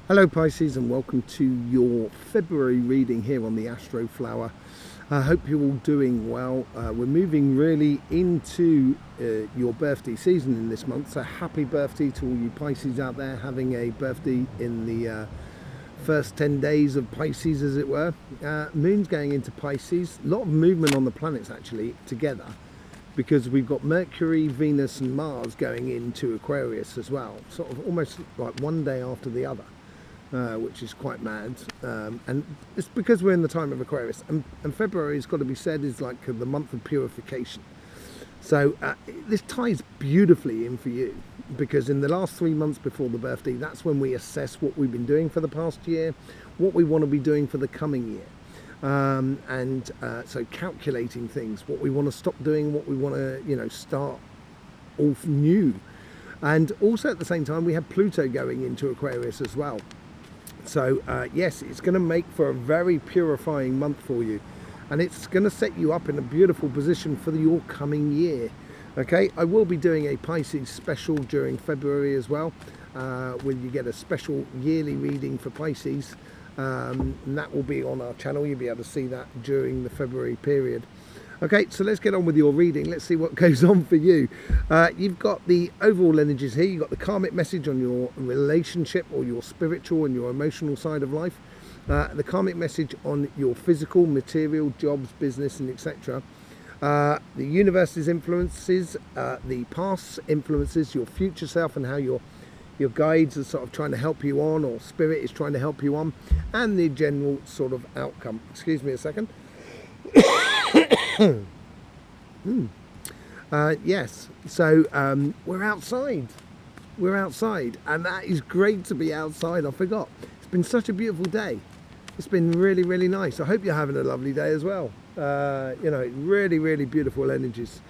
Hello Pisces, and welcome to your February reading here on the Astroflower. I hope you're all doing well. We're moving really into your birthday season in this month, so happy birthday to all you Pisces out there having a birthday in the first 10 days of Pisces, as it were. Moon's going into Pisces. A lot of movement on the planets actually together, because we've got Mercury, Venus and Mars going into Aquarius as well, sort of almost like one day after the other. Which is quite mad, and it's because we're in the time of Aquarius, and February, has got to be said, is like the month of purification. So this ties beautifully in for you, because in the last 3 months before the birthday, that's when we assess what we've been doing for the past year, what we want to be doing for the coming year, so calculating things, what we want to stop doing, what we want to start off new. And also at the same time we have Pluto going into Aquarius as well. So yes, it's going to make for a very purifying month for you, and it's going to set you up in a beautiful position for your coming year. Okay, I will be doing a Pisces special during February as well, where you get a special yearly reading for Pisces, and that will be on our channel. You'll be able to see that during the February period. Okay, so let's get on with your reading. Let's see what goes on for you. You've got the overall energies here. You've got the karmic message on your relationship or your spiritual and your emotional side of life. The karmic message on your physical, material, jobs, business, and etc. The universe's influences, the past influences, your future self, and how your guides are sort of trying to help you on, or spirit is trying to help you on, and the general sort of outcome. Excuse me a second. Yes, so we're outside, and that is great to be outside. I forgot, it's been such a beautiful day. It's been really nice. I hope you're having a lovely day as well. Really beautiful energies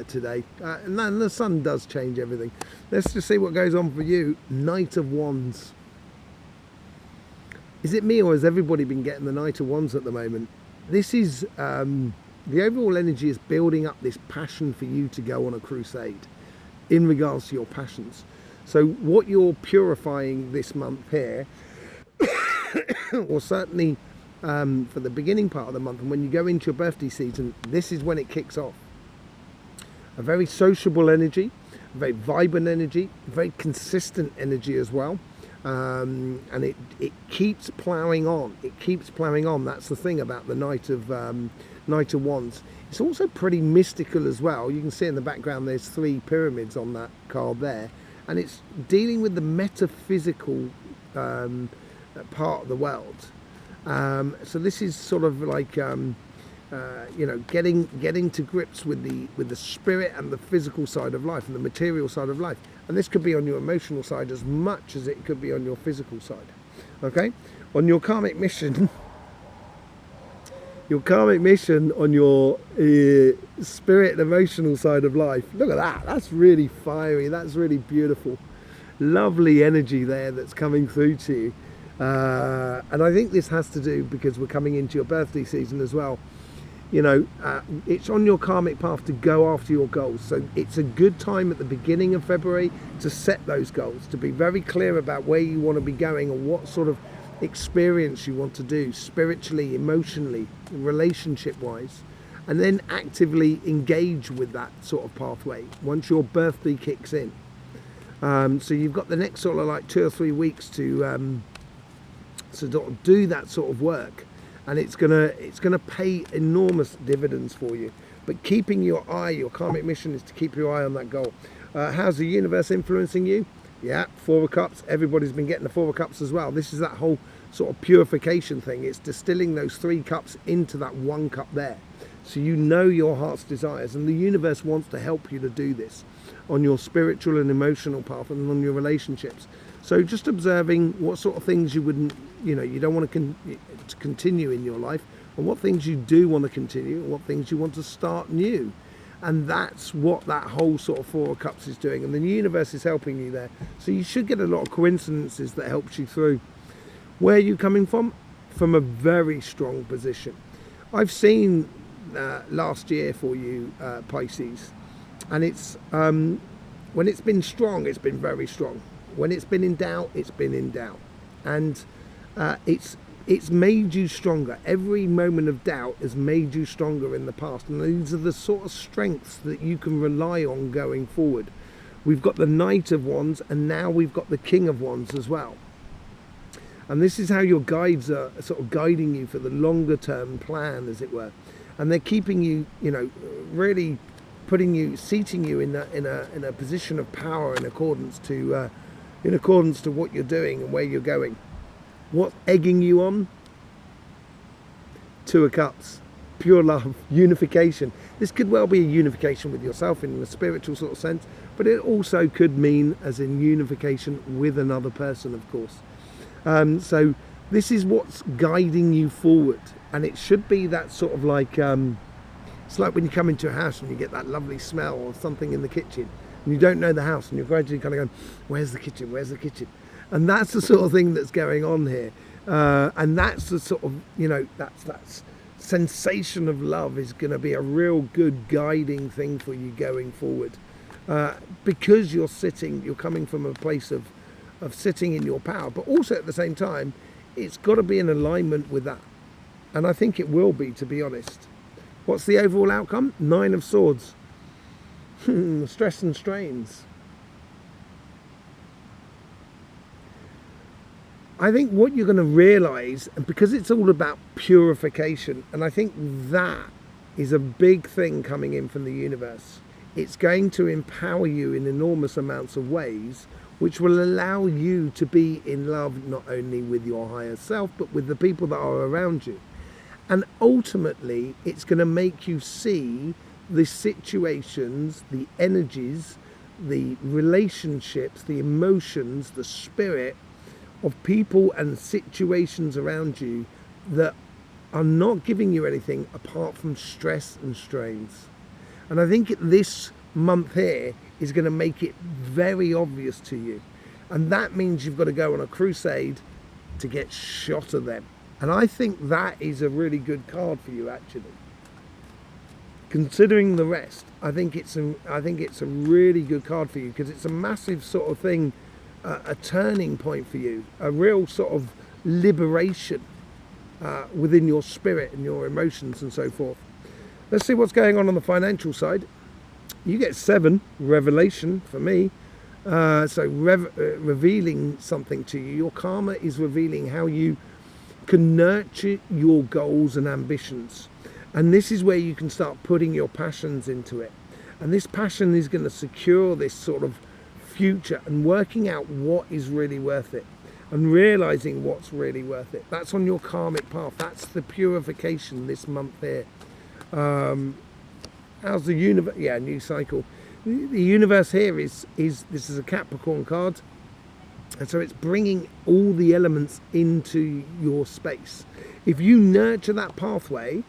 today, and then the sun does change everything. Let's just see what goes on for you. Knight of Wands. Is it me, or has everybody been getting the Knight of Wands at the moment? This is the overall energy is building up this passion for you to go on a crusade in regards to your passions. So what you're purifying this month here, or certainly for the beginning part of the month, and when you go into your birthday season, this is when it kicks off. A very sociable energy, a very vibrant energy, a very consistent energy as well. And it keeps ploughing on. It keeps ploughing on. That's the thing about the Knight of Wands. It's also pretty mystical as well. You can see in the background there's 3 pyramids on that card there, and it's dealing with the metaphysical part of the world. So this is sort of like getting to grips with the spirit and the physical side of life and the material side of life. And this could be on your emotional side as much as it could be on your physical side. Okay, on your karmic mission, on your spirit and emotional side of life. Look at that. That's really fiery. That's really beautiful. Lovely energy there that's coming through to you. And I think this has to do because we're coming into your birthday season as well. It's on your karmic path to go after your goals. So it's a good time at the beginning of February to set those goals, to be very clear about where you want to be going and what sort of experience you want to do spiritually, emotionally, relationship wise, and then actively engage with that sort of pathway once your birthday kicks in. So you've got the next sort of like 2 or 3 weeks to sort of do that sort of work. And it's gonna pay enormous dividends for you. But keeping your karmic mission is to keep your eye on that goal. How's the universe influencing you? Yeah, 4 of Cups. Everybody's been getting the 4 of Cups as well. This is that whole sort of purification thing. It's distilling those 3 cups into that 1 cup there. So you know your heart's desires, and the universe wants to help you to do this on your spiritual and emotional path and on your relationships. So just observing what sort of things you wouldn't, you don't want to continue in your life, and what things you do want to continue, and what things you want to start new. And that's what that whole sort of 4 of Cups is doing, and the universe is helping you there. So you should get a lot of coincidences that helps you through. Where are you coming from? From a very strong position. I've seen last year for you, Pisces, and it's when it's been strong, it's been very strong. When it's been in doubt, it's been in doubt. and it's made you stronger. Every moment of doubt has made you stronger in the past, and these are the sort of strengths that you can rely on going forward. We've got the Knight of Wands, and now we've got the King of Wands as well. And this is how your guides are sort of guiding you for the longer term plan, as it were. And they're keeping you, really seating you in a position of power in accordance to what you're doing and where you're going. What's egging you on? Two of Cups, pure love, unification. This could well be a unification with yourself in a spiritual sort of sense, but it also could mean as in unification with another person, of course. So this is what's guiding you forward, and it should be that sort of like, it's like when you come into a house and you get that lovely smell of something in the kitchen, and you don't know the house, and you're gradually kind of going, where's the kitchen, where's the kitchen? And that's the sort of thing that's going on here. And that's the sort of, that's sensation of love is going to be a real good guiding thing for you going forward. Because you're coming from a place of sitting in your power, but also at the same time, it's got to be in alignment with that. And I think it will be, to be honest. What's the overall outcome? 9 of Swords. Stress and strains. I think what you're going to realise, and because it's all about purification, and I think that is a big thing coming in from the universe. It's going to empower you in enormous amounts of ways, which will allow you to be in love not only with your higher self, but with the people that are around you. And ultimately, it's going to make you see the situations, the energies, the relationships, the emotions, the spirit of people and situations around you that are not giving you anything apart from stress and strains. And I think this month here is going to make it very obvious to you. And that means you've got to go on a crusade to get shot of them. And I think that is a really good card for you, actually. Considering the rest, I think it's a really good card for you, because it's a massive sort of thing, a turning point for you, a real sort of liberation within your spirit and your emotions and so forth. Let's see what's going on the financial side. You get 7, revelation for me. So revealing something to you. Your karma is revealing how you can nurture your goals and ambitions. And this is where you can start putting your passions into it. And this passion is going to secure this sort of future and working out what is really worth it and realizing what's really worth it. That's on your karmic path. That's the purification this month here. How's the universe? Yeah, new cycle. The universe here is this is a Capricorn card, and so it's bringing all the elements into your space. If you nurture that pathway,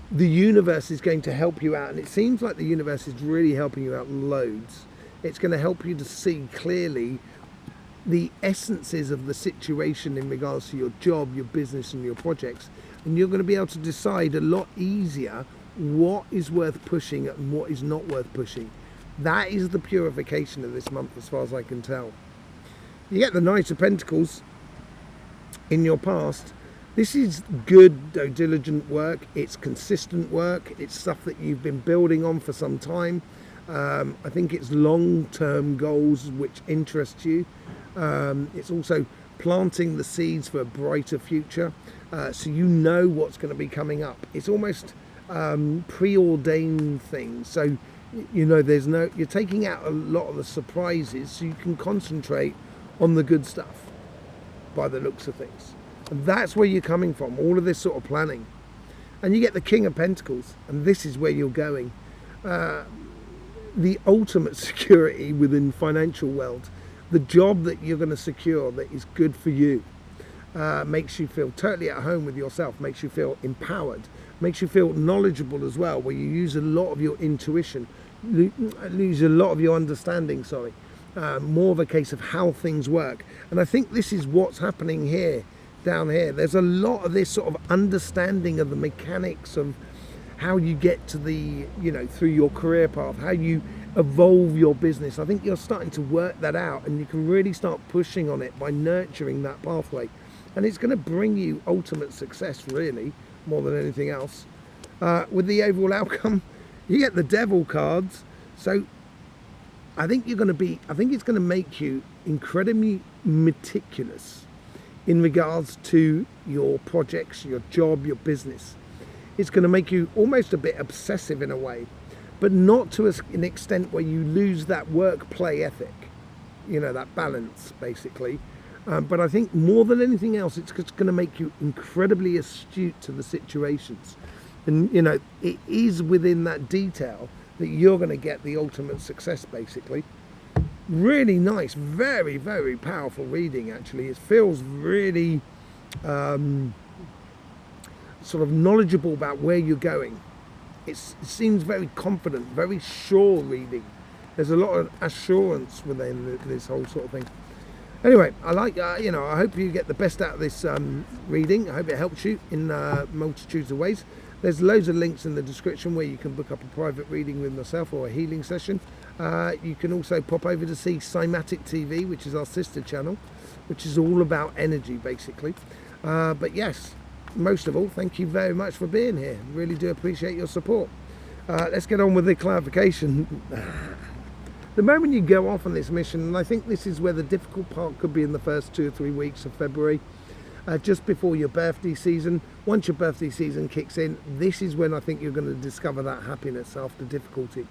the universe is going to help you out, and it seems like the universe is really helping you out loads. It's going to help you to see clearly the essences of the situation in regards to your job, your business and your projects, and you're going to be able to decide a lot easier what is worth pushing and what is not worth pushing. That is the purification of this month as far as I can tell. You get the Knight of Pentacles in your past. This is good, though diligent work. It's consistent work. It's stuff that you've been building on for some time. I think it's long-term goals which interest you. It's also planting the seeds for a brighter future, so you know what's going to be coming up. It's almost preordained things. So you're taking out a lot of the surprises, so you can concentrate on the good stuff by the looks of things. And that's where you're coming from, all of this sort of planning. And you get the King of Pentacles, and this is where you're going. The ultimate security within financial world, the job that you're going to secure that is good for you, makes you feel totally at home with yourself, makes you feel empowered, makes you feel knowledgeable as well, where you use a lot of your intuition, use a lot of your understanding, more of a case of how things work. And I think this is what's happening here, down here. There's a lot of this sort of understanding of the mechanics of how you get to the, through your career path, how you evolve your business. I think you're starting to work that out, and you can really start pushing on it by nurturing that pathway. And it's going to bring you ultimate success, really, more than anything else. With the overall outcome, you get the devil cards. So I think it's going to make you incredibly meticulous in regards to your projects, your job, your business. It's going to make you almost a bit obsessive in a way, but not to an extent where you lose that work-play ethic, that balance, basically. But I think more than anything else, it's just going to make you incredibly astute to the situations. And, it is within that detail that you're going to get the ultimate success, basically. Really nice, very, very powerful reading, actually. It feels really sort of knowledgeable about where you're going. It seems very confident, very sure reading. There's a lot of assurance within this whole sort of thing. Anyway, I like, I hope you get the best out of this reading. I hope it helps you in multitudes of ways. There's loads of links in the description where you can book up a private reading with myself or a healing session. You can also pop over to see Cymatic TV, which is our sister channel, which is all about energy, basically. But yes, most of all, thank you very much for being here. Really do appreciate your support. Let's get on with the clarification. The moment you go off on this mission, and I think this is where the difficult part could be in the first 2 or 3 weeks of February, just before your birthday season. Once your birthday season kicks in, this is when I think you're going to discover that happiness after difficulty,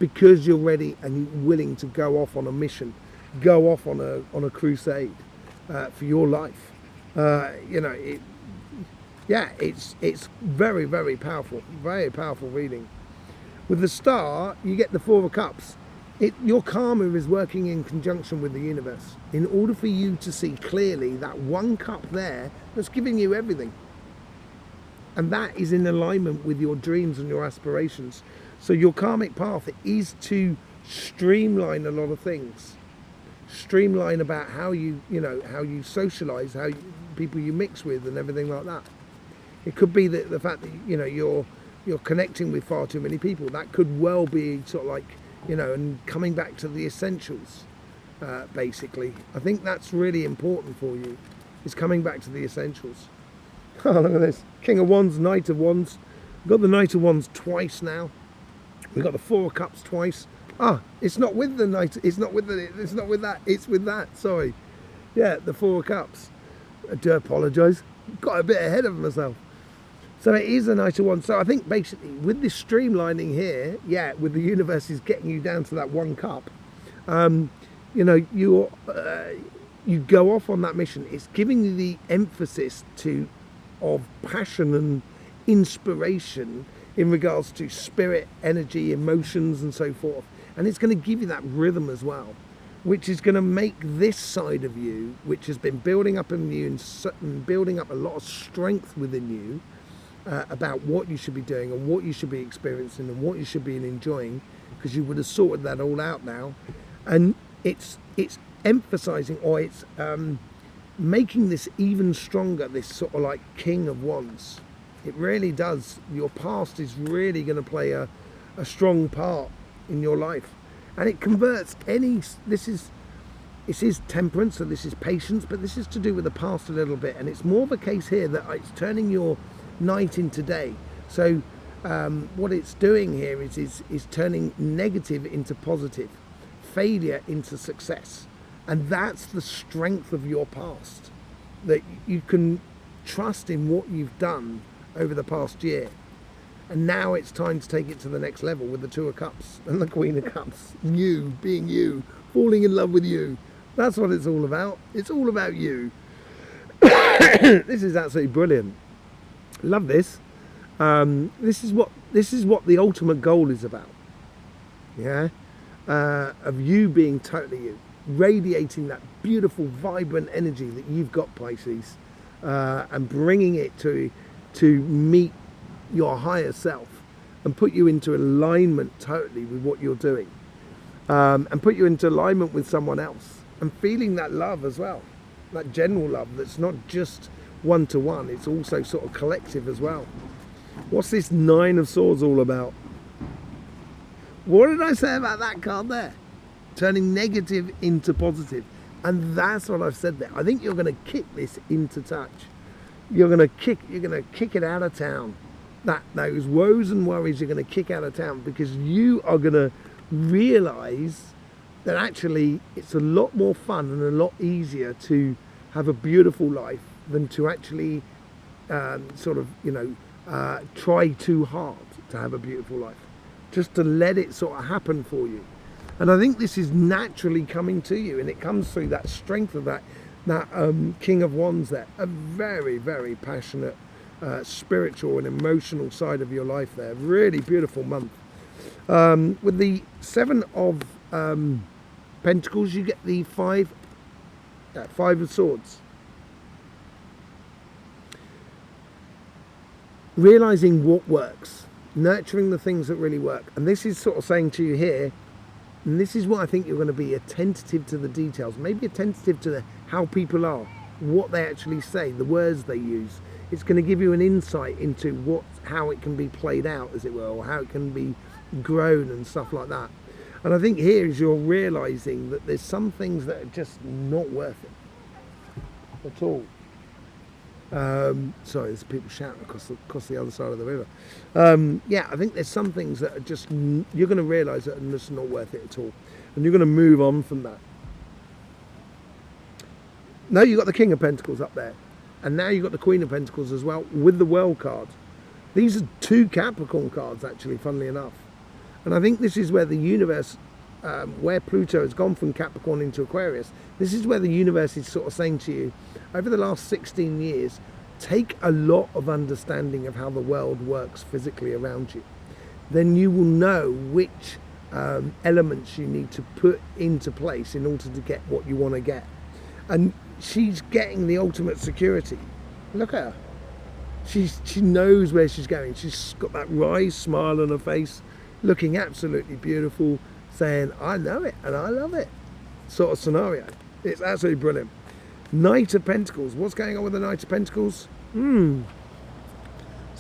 because you're ready and willing to go off on a mission, go off on a crusade for your life. It's very, very powerful reading. With the star, you get the 4 of Cups. Your karma is working in conjunction with the universe in order for you to see clearly that 1 cup there that's giving you everything. And that is in alignment with your dreams and your aspirations. So your karmic path is to streamline a lot of things. Streamline about how you socialize, people you mix with and everything like that. It could be that the fact that you're connecting with far too many people. That could well be sort of like, and coming back to the essentials, basically. I think that's really important for you, is coming back to the essentials. Oh, look at this. King of Wands, Knight of Wands. We've got the Knight of Wands twice now. We've got the 4 of Cups twice. It's not with the Knight, it's not with that, it's with that, sorry. Yeah, the 4 of Cups. I do apologise. Got a bit ahead of myself. So it is a Knight of Wands. So I think basically with this streamlining here, with the universe is getting you down to that 1 cup. You go off on that mission. It's giving you the emphasis of passion and inspiration in regards to spirit, energy, emotions, and so forth. And it's going to give you that rhythm as well, which is going to make this side of you, which has been building up in you and building up a lot of strength within you, about what you should be doing and what you should be experiencing and what you should be enjoying, because you would have sorted that all out now. And it's emphasizing, or it's making this even stronger, this sort of like King of Wands. It really does. Your past is really going to play a strong part in your life, and it converts this is temperance, so this is patience, but this is to do with the past a little bit, and it's more of a case here that it's turning your night into day. So what it's doing here is turning negative into positive, failure into success. And that's the strength of your past, that you can trust in what you've done over the past year. And now it's time to take it to the next level with the 2 of Cups and the Queen of Cups. You, being you, falling in love with you. That's what it's all about. It's all about you. This is absolutely brilliant. Love this. This is what the ultimate goal is about. Of you being totally you, radiating that beautiful, vibrant energy that you've got, Pisces, and bringing it to meet your higher self and put you into alignment totally with what you're doing, and put you into alignment with someone else and feeling that love as well, that general love that's not just one-to-one, it's also sort of collective as well. What's this 9 of Swords all about? What did I say about that card there? Turning negative into positive. And that's what I've said there. I think you're going to kick this into touch. You're going to kick it out of town. Those woes and worries you're going to kick out of town, because you are going to realize that actually it's a lot more fun and a lot easier to have a beautiful life than to actually try too hard to have a beautiful life. Just to let it sort of happen for you. And I think this is naturally coming to you, and it comes through that strength of that King of Wands there. A very, very passionate, spiritual and emotional side of your life there. Really beautiful month. With the Seven of Pentacles, you get the Five of Swords. Realizing what works. Nurturing the things that really work. And this is sort of saying to you here, and this is what I think you're going to be attentive to the details, maybe attentive to how people are, what they actually say, the words they use. It's going to give you an insight into how it can be played out, as it were, or how it can be grown and stuff like that. And I think here is you're realizing that there's some things that are just not worth it at all. Sorry, there's people shouting across the other side of the river. Yeah, I think there's some things that are just, you're going to realise that are just not worth it at all. And you're going to move on from that. Now you've got the King of Pentacles up there. And now you've got the Queen of Pentacles as well, with the World card. These are two Capricorn cards, actually, funnily enough. And I think this is where the universe, where Pluto has gone from Capricorn into Aquarius, this is where the universe is sort of saying to you, over the last 16 years, take a lot of understanding of how the world works physically around you. Then you will know which elements you need to put into place in order to get what you want to get. And she's getting the ultimate security. Look at her. She knows where she's going. She's got that wry smile on her face, looking absolutely beautiful, saying, I know it and I love it, sort of scenario. It's absolutely brilliant. Knight of Pentacles. What's going on with the Knight of Pentacles? It's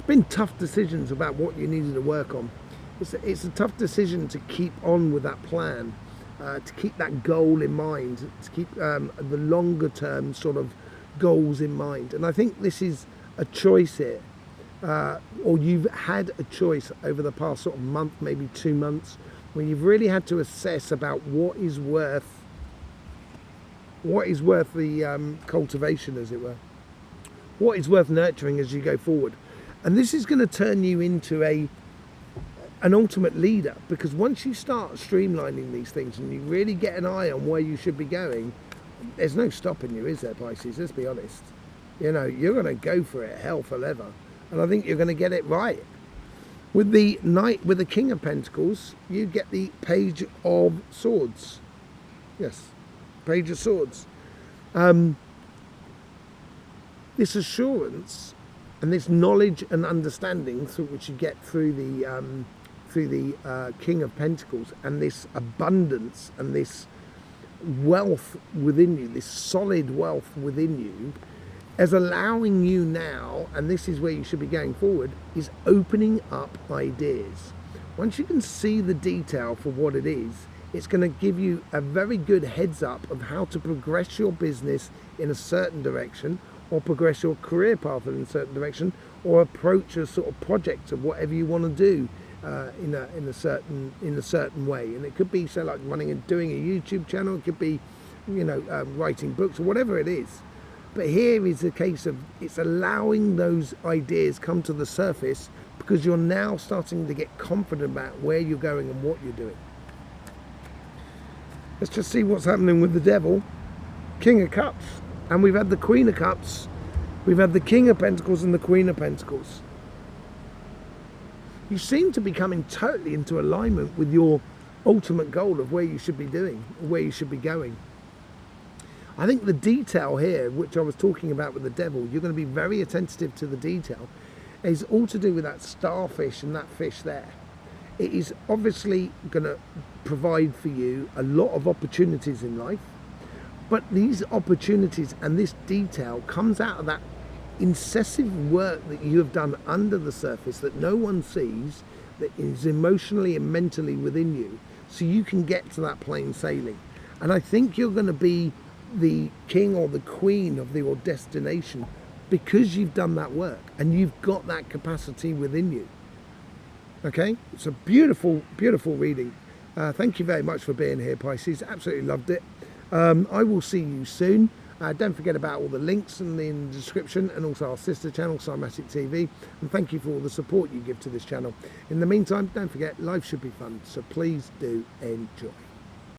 been tough decisions about what you needed to work on. It's a tough decision to keep on with that plan, to keep that goal in mind, to keep the longer term sort of goals in mind. And I think this is a choice here, or you've had a choice over the past sort of month, maybe 2 months, where you've really had to assess about what is worth the cultivation, as it were, what is worth nurturing as you go forward. And this is going to turn you into an ultimate leader, because once you start streamlining these things and you really get an eye on where you should be going, there's no stopping you, is there, Pisces? Let's be honest. You know, you're going to go for it hell for leather, and I think you're going to get it right. With the Knight, with the King of Pentacles, you get the Page of Swords. Yes, Page of Swords. This assurance and this knowledge and understanding through which you get through the King of Pentacles, and this abundance and this wealth within you, this solid wealth within you, as allowing you now, and this is where you should be going forward, is opening up ideas. Once you can see the detail for what it is, it's going to give you a very good heads up of how to progress your business in a certain direction, or progress your career path in a certain direction, or approach a sort of project of whatever you want to do in a certain way. And it could be, say, like running and doing a YouTube channel. It could be, writing books or whatever it is. But here is a case of it's allowing those ideas come to the surface, because you're now starting to get confident about where you're going and what you're doing. Let's just see what's happening with the Devil. King of Cups. And we've had the Queen of Cups. We've had the King of Pentacles and the Queen of Pentacles. You seem to be coming totally into alignment with your ultimate goal of where you should be doing, where you should be going. I think the detail here, which I was talking about with the Devil, you're going to be very attentive to the detail, is all to do with that starfish and that fish there. It is obviously going to provide for you a lot of opportunities in life, but these opportunities and this detail comes out of that incessive work that you have done under the surface that no one sees, that is emotionally and mentally within you, so you can get to that plain sailing. And I think you're going to be the king or the queen of your destination because you've done that work and you've got that capacity within you. Okay, it's a beautiful, beautiful reading. Thank you very much for being here, Pisces. Absolutely loved it. I will see you soon. Don't forget about all the links in the description, and also our sister channel, Cymatic TV. And thank you for all the support you give to this channel. In the meantime, don't forget, life should be fun. So please do enjoy.